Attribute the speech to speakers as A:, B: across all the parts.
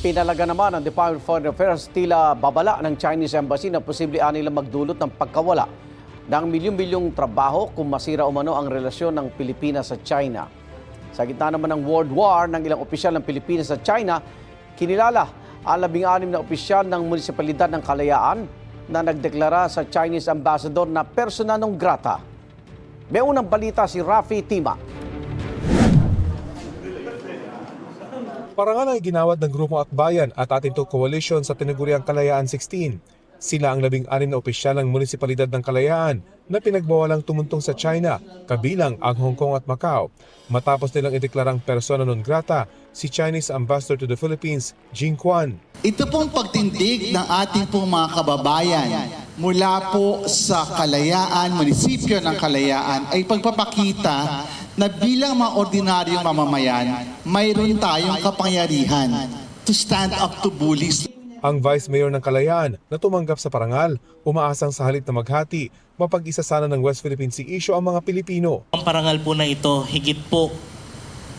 A: Pinalaga naman ng Department of Foreign Affairs tila babala ng Chinese Embassy na posible nilang magdulot ng pagkawala ng milyong-milyong trabaho kung masira umano ang relasyon ng Pilipinas sa China. Sa gitna naman ng World War ng ilang opisyal ng Pilipinas sa China, kinilala ang 16 na opisyal ng Munisipalidad ng Kalayaan na nagdeklara sa Chinese Ambassador na persona non grata. May unang balita si Rafi Tima.
B: Parangal ang ginawad ng Grupong Akbayan at Atinto Coalition sa tinaguriang Kalayaan 16. Sila ang 16 na opisyal ng Munisipalidad ng Kalayaan na pinagbawalang tumuntong sa China, kabilang ang Hong Kong at Macau. Matapos nilang ideklarang persona non grata si Chinese Ambassador to the Philippines, Jing Quan.
C: Ito pong pagtindig ng ating pong mga kababayan mula po sa Kalayaan, munisipyo ng Kalayaan ay pagpapakita na bilang mga ordinaryong mamamayan, mayroon tayong kapangyarihan to stand up to bullies.
B: Ang Vice Mayor ng Kalayaan na tumanggap sa parangal, umaasang sa halip na maghati, mapag-isa sana ng West Philippine Sea issue ang mga Pilipino.
D: Ang parangal po na ito, higit po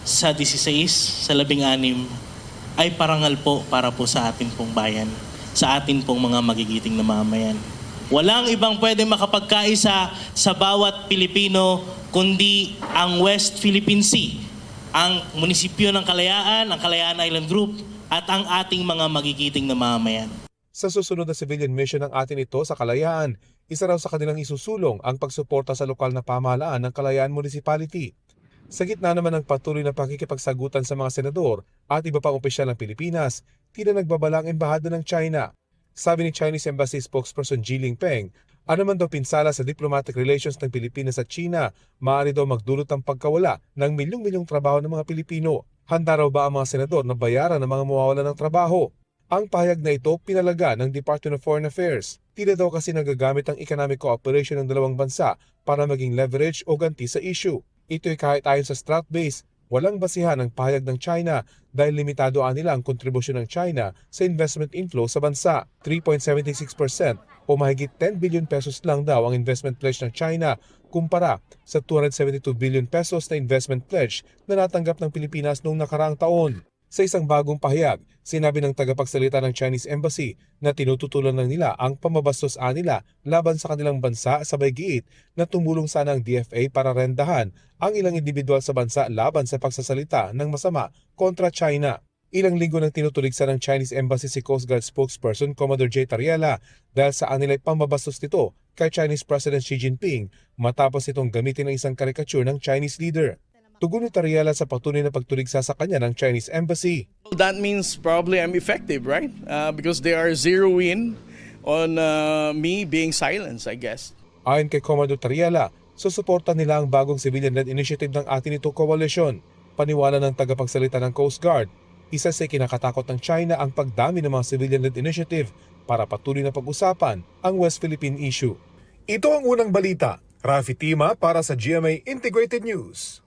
D: sa 16, sa 16, ay parangal po para po sa atin pong bayan, sa atin pong mga magigiting na mamamayan. Walang ibang pwede makapagkaisa sa bawat Pilipino kundi ang West Philippine Sea, ang munisipyo ng Kalayaan, ang Kalayaan Island Group, at ang ating mga magigiting na mamamayan.
B: Sa susunod na civilian mission ng atin ito sa Kalayaan, isa raw sa kanilang isusulong ang pagsuporta sa lokal na pamahalaan ng Kalayaan Municipality. Sa gitna naman ng patuloy na pakikipagsagutan sa mga senador at iba pang opisyal ng Pilipinas, tila nagbabala ang embahada ng China. Sabi ni Chinese Embassy spokesperson Ji Lingpeng, ano man daw pinsala sa diplomatic relations ng Pilipinas at China, maaari daw magdulot ang pagkawala ng milyong-milyong trabaho ng mga Pilipino. Handa raw ba ang mga senador na bayaran ng mga mawawalan ng trabaho? Ang pahayag na ito pinalaga ng Department of Foreign Affairs. Tila daw kasi nagagamit ang economic cooperation ng dalawang bansa para maging leverage o ganti sa issue. Ito'y kahit ayon sa Stratbase, walang basihan ang pahayag ng China dahil limitado nila ang kontribusyon ng China sa investment inflow sa bansa. 3.76% o mahigit 10 billion pesos lang daw ang investment pledge ng China kumpara sa 272 billion pesos na investment pledge na natanggap ng Pilipinas noong nakaraang taon. Sa isang bagong pahayag, sinabi ng tagapagsalita ng Chinese Embassy na tinututulan lang nila ang pamabastos nila laban sa kanilang bansa sabay giit na tumulong sana ang DFA para rendahan ang ilang individual sa bansa laban sa pagsasalita ng masama kontra China. Ilang linggo nang tinutuligsa ng Chinese Embassy si Coast Guard spokesperson Commodore J. Tariela dahil sa anilay pambabastos nito kay Chinese President Xi Jinping matapos itong gamitin ng isang karikature ng Chinese leader. Tugon ni Tariela sa patuloy na pagtuligsa sa kanya ng Chinese Embassy.
E: That means probably I'm effective, right? Because they are zeroing on me being silenced, I guess.
B: Ayon kay Commodore Tariela, susuporta nila ang bagong civilian-led initiative ng Atinito Coalition. Paniwala ng tagapagsalita ng Coast Guard, isa sa kinakatakot ng China ang pagdami ng mga civilian-led initiative para patuloy na pag-usapan ang West Philippine issue. Ito ang unang balita. Rafi Tima para sa GMA Integrated News.